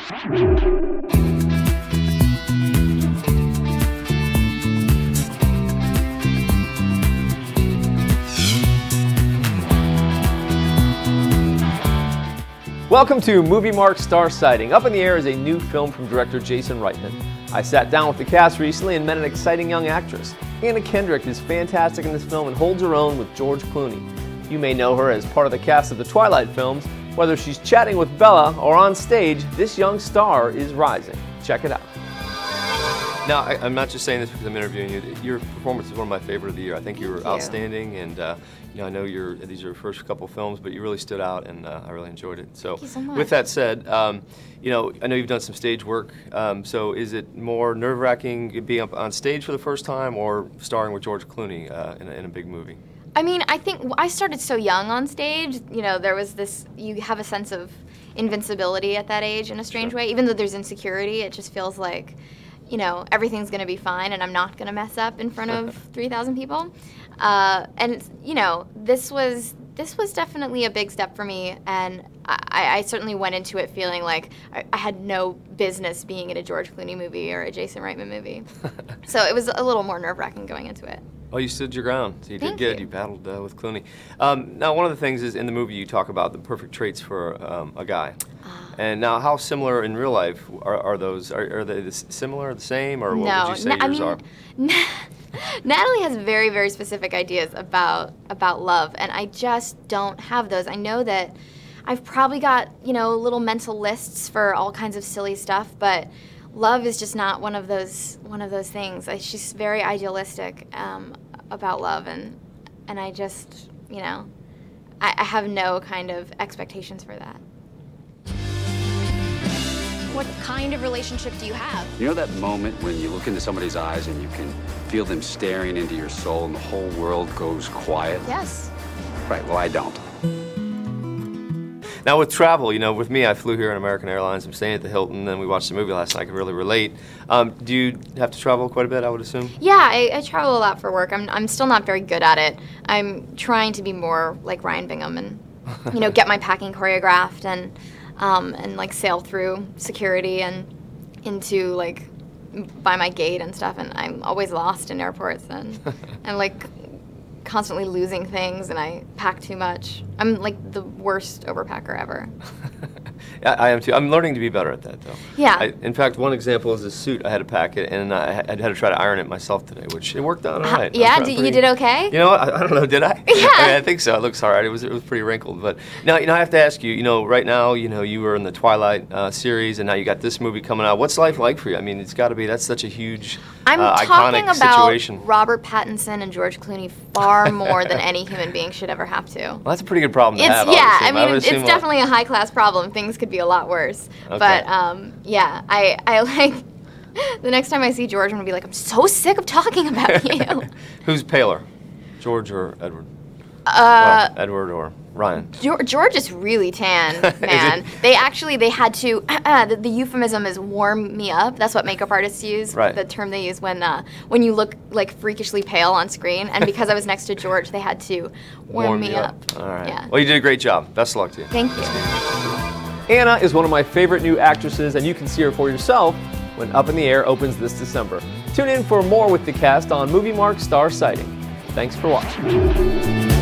Welcome to MovieMark Star Sighting. Up in the Air is a new film from director Jason Reitman. I sat down with the cast recently and met an exciting young actress. Anna Kendrick is fantastic in this film and holds her own with George Clooney. You may know her as part of the cast of the Twilight films. Whether she's chatting with Bella or on stage, this young star is rising. Check it out. Now, I'm not just saying this because I'm interviewing you. Your performance is one of my favorite of the year. I think you were outstanding, and you know, I know these are your first couple films, but you really stood out, and I really enjoyed it. So, thank you so much. With that said, you know, I know you've done some stage work. So, is it more nerve-wracking being up on stage for the first time, or starring with George Clooney in a big movie? I mean, I think I started so young on stage. You know, there was this. You have a sense of invincibility at that age in a strange way, even though there's insecurity. It just feels like, you know, everything's going to be fine and I'm not going to mess up in front of 3,000 people. And, it's, you know, this was definitely a big step for me, and I certainly went into it feeling like I had no business being in a George Clooney movie or a Jason Reitman movie. So it was a little more nerve-wracking going into it. Oh, you stood your ground. So you did good. You battled with Clooney. Now, one of the things is in the movie you talk about the perfect traits for a guy. And now, how similar in real life are those? Are they similar, the same, or what would you say yours are? Natalie has very, very specific ideas about love, and I just don't have those. I know that I've probably got, you know, little mental lists for all kinds of silly stuff, but love is just not one of those things. She's very idealistic about love, and I just, you know, I have no kind of expectations for that. What kind of relationship do you have? You know that moment when you look into somebody's eyes and you can feel them staring into your soul and the whole world goes quiet? Yes. Right, well, I don't. Now with travel, you know, with me, I flew here on American Airlines. I'm staying at the Hilton, and we watched the movie last night. I could really relate. Do you have to travel quite a bit, I would assume? Yeah, I travel a lot for work. I'm still not very good at it. I'm trying to be more like Ryan Bingham and, you know, get my packing choreographed and like sail through security and into like by my gate and stuff. And I'm always lost in airports and like constantly losing things, and I pack too much. I'm like the worst overpacker ever. I am too. I'm learning to be better at that, though. Yeah. In fact, one example is this suit. I had to pack it, and I had to try to iron it myself today, which it worked out all right. Yeah, you did okay? You know what? I don't know. Did I? Yeah. I mean, I think so. It looks all right. It was pretty wrinkled, but now, you know, I have to ask you. You know, right now, you know, you were in the Twilight series, and now you got this movie coming out. What's life like for you? I mean, it's got to be. That's such a huge, iconic situation. Robert Pattinson and George Clooney far more than any human being should ever have to. Well, that's a pretty good problem to have. Yeah, I mean, it's definitely a high-class problem. Things could be a lot worse. Okay. But yeah, I like the next time I see George, I'm gonna be like, I'm so sick of talking about you. Who's paler, George or Edward? Well, Edward or Ryan? George is really tan, man. They had to. The euphemism is warm me up. That's what makeup artists use. Right. The term they use when you look like freakishly pale on screen. And because I was next to George, they had to warm me up. All right. Yeah. Well, you did a great job. Best of luck to you. Thank you. Anna is one of my favorite new actresses, and you can see her for yourself when Up in the Air opens this December. Tune in for more with the cast on MovieMark Star Sighting. Thanks for watching.